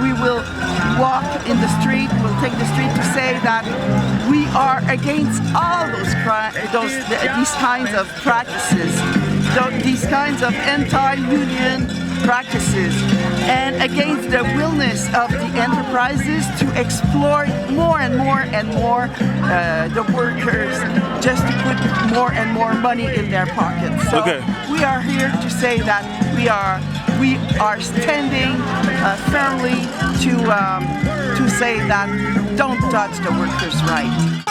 we will walk in the street, we'll take the street to say that we are against all these kinds of practices, these kinds of anti-union practices, and against the willingness of the enterprises to exploit more and more the workers just to put more and more money in their pockets. So we are here to say that we are standing firmly to say that don't touch the workers' rights.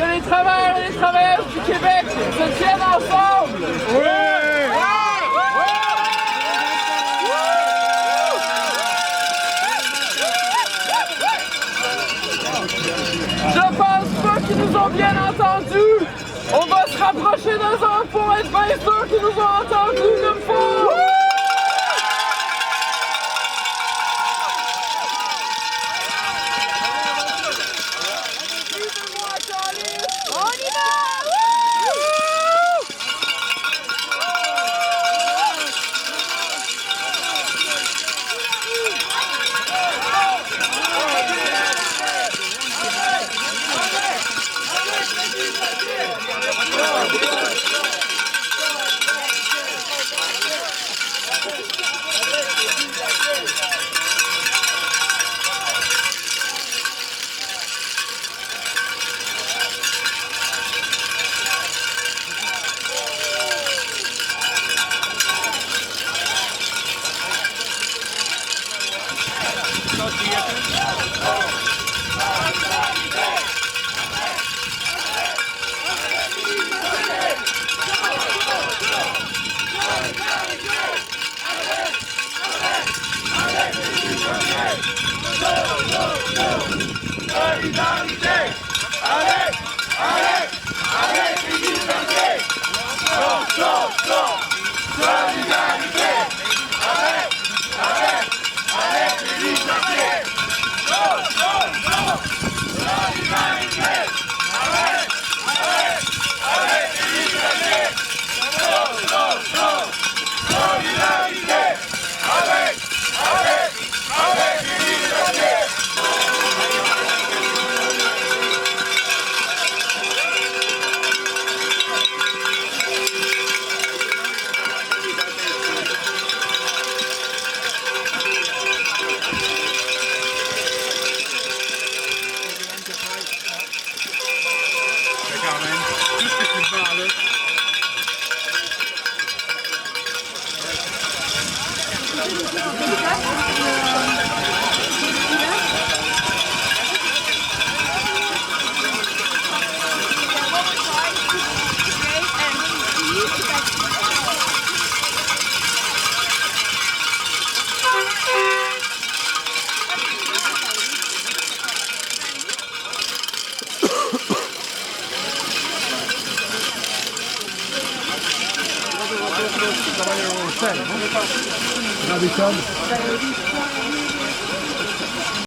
Les travailleurs du Québec se tiennent ensemble. Je pense pas qu'ils nous ont bien entendus. On va se rapprocher d'eux autres pour être bien sûr qu'ils nous ont entendus comme faut.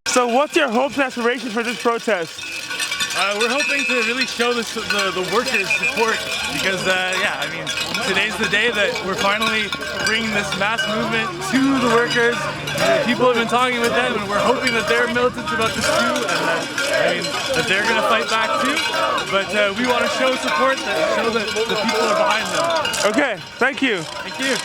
So what's your hopes and aspirations for this protest? We're hoping to really show the workers support because, yeah, I mean, today's the day that we're finally bringing this mass movement to the workers. People have been talking with them, and we're hoping that they're militant about this too, and that, I mean, that they're going to fight back too. But we want to show support, show that the people are behind them. Okay, thank you. Thank you.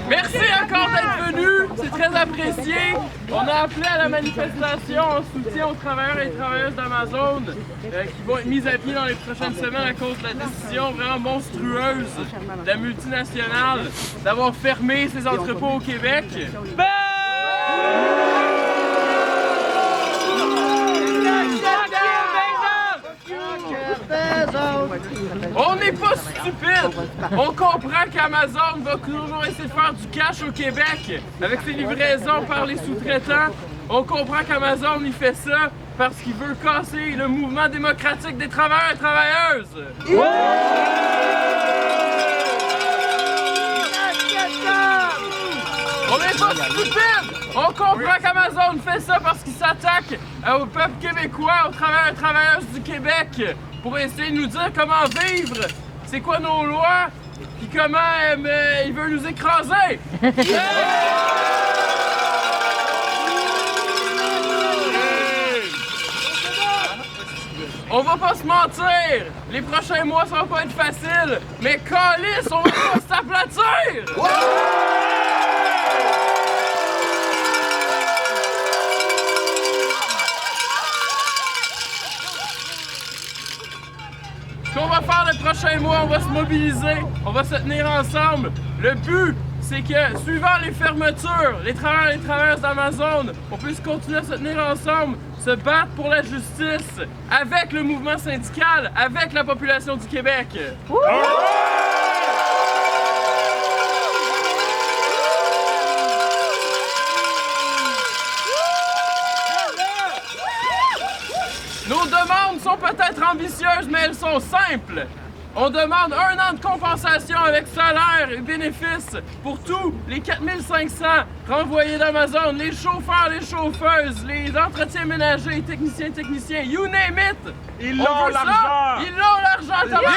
Merci encore d'être venus, c'est très apprécié. On a appelé à la manifestation en soutien aux travailleurs et travailleuses d'Amazon qui vont être mis à pied dans les prochaines semaines à cause de la décision vraiment monstrueuse de la multinationale d'avoir fermé ses entrepôts au Québec. On n'est pas stupide! On comprend qu'Amazon va toujours essayer de faire du cash au Québec avec ses livraisons par les sous-traitants. On comprend qu'Amazon il fait ça parce qu'il veut casser le mouvement démocratique des travailleurs et travailleuses. On n'est pas stupide! On comprend qu'Amazon fait ça parce qu'il s'attaque au peuple québécois, aux travailleurs et travailleuses du Québec, pour essayer de nous dire comment vivre, c'est quoi nos lois, puis comment il veut nous écraser! On va pas se mentir, les prochains mois ça va pas être facile, mais câlisse, on va pas s'aplatir! Ce qu'on va faire les prochains mois, on va se mobiliser, on va se tenir ensemble. Le but, c'est que, suivant les fermetures, les travailleurs et les travailleuses d'Amazon, on puisse continuer à se tenir ensemble, se battre pour la justice, avec le mouvement syndical, avec la population du Québec. Nos demandes sont peut-être ambitieuses, mais elles sont simples. On demande 1 an de compensation avec salaire et bénéfices pour tous les 4500 renvoyés d'Amazon, les chauffeurs, les chauffeuses, les entretiens ménagers, les techniciens, you name it! Ils ont l'argent! Ils ont l'argent, tabarnak!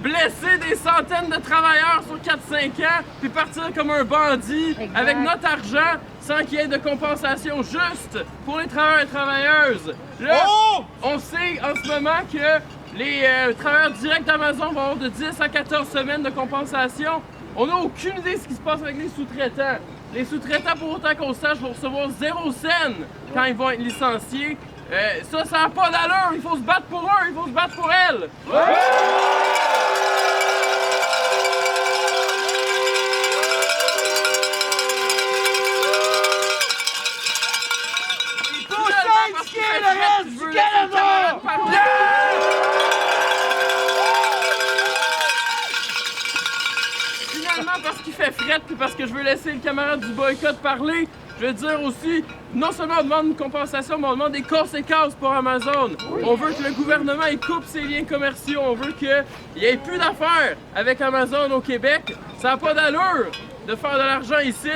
blesser des centaines de travailleurs sur 4-5 ans, puis partir comme un bandit avec notre argent sans qu'il y ait de compensation juste pour les travailleurs et travailleuses. Là, on sait en ce moment que les travailleurs directs d'Amazon vont avoir de 10 à 14 semaines de compensation. On n'a aucune idée de ce qui se passe avec les sous-traitants. Les sous-traitants, pour autant qu'on sache, vont recevoir 0 cent quand ils vont être licenciés. Ça n'a pas d'allure. Il faut se battre pour eux, il faut se battre pour elles. Finalement, parce qu'il fait fret puis parce que je veux laisser le camarade du boycott parler, je veux dire aussi, non seulement on demande une compensation, mais on demande des conséquences pour Amazon. On veut que le gouvernement il coupe ses liens commerciaux, on veut qu'il n'y ait plus d'affaires avec Amazon au Québec. Ça n'a pas d'allure de faire de l'argent ici,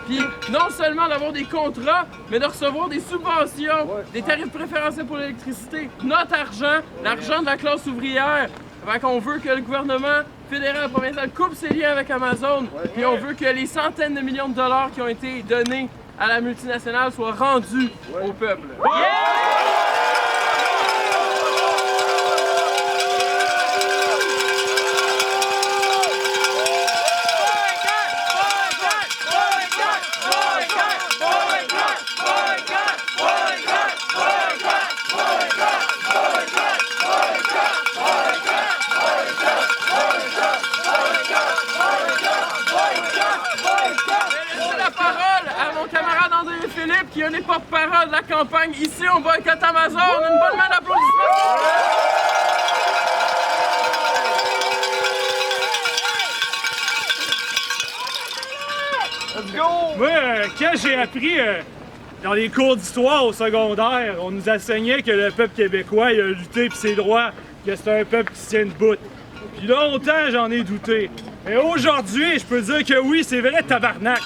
puis non seulement d'avoir des contrats, mais de recevoir des subventions, des tarifs préférentiels pour l'électricité, notre argent, l'argent de la classe ouvrière. Fait qu'on veut que le gouvernement fédéral et provincial coupe ses liens avec Amazon, puis on veut que les centaines de millions de dollars qui ont été donnés à la multinationale soient rendus au peuple. Qui est les porte-parole de la campagne. Ici, on boycotte Amazon. Une bonne main d'applaudissements. Let's go! Moi, quand j'ai appris dans les cours d'histoire au secondaire, on nous enseignait que le peuple québécois il a lutté pour ses droits, que c'est un peuple qui se tient debout. Puis longtemps, j'en ai douté. Mais aujourd'hui, je peux dire que oui, c'est vrai, tabarnak.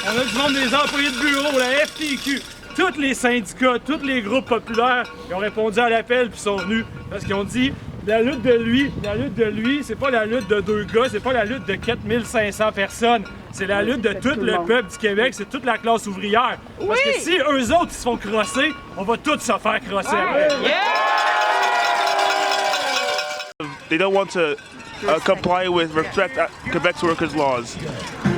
On a du monde des employés de bureau, la FTQ, tous les syndicats, tous les groupes populaires qui ont répondu à l'appel puis sont venus parce qu'ils ont dit la lutte de lui, c'est pas la lutte de 2 gars, c'est pas la lutte de 4500 personnes, c'est la lutte de tout le peuple du Québec, c'est toute la classe ouvrière. Parce que si eux autres ils se font crosser, on va tous se faire crosser. They don't want to comply with respect Quebec's workers' laws.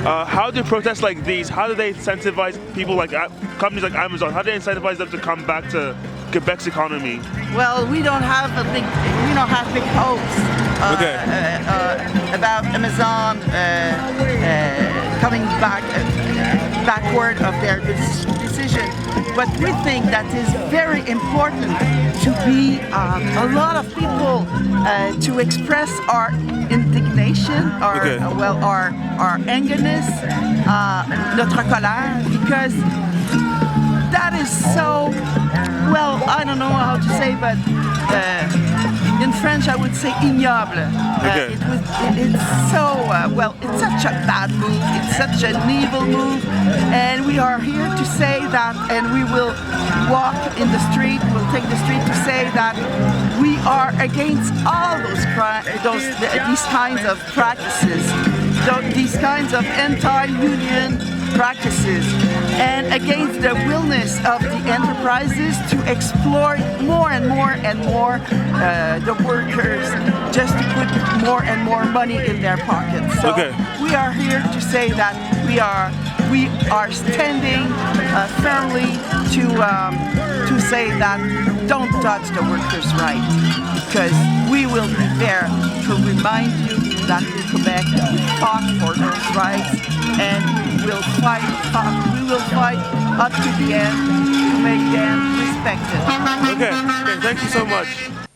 How do protests like these, how do they incentivize people like companies like Amazon, how do they incentivize them to come back to Quebec's economy? Well, we don't have big hopes about Amazon coming backward of their decision. But we think that is very important to be a lot of people to express our indignation, our angerness, notre colère, because that is so, well, I don't know how to say, but in French I would say ignoble. It's so, well, it's such a bad move, it's such an evil move, and we are here to say that, and we will walk in the street, we'll take the street to say that we are against all these kinds of practices, these kinds of anti-union practices, and against the willingness of the enterprises to exploit more and more the workers just to put more and more money in their pockets. So we are here to say that we are standing firmly to say that don't touch the workers' rights, because we will be there to remind you that in Quebec we fought for those rights, and we will fight up to the end to make them respected. Okay, thank you so much.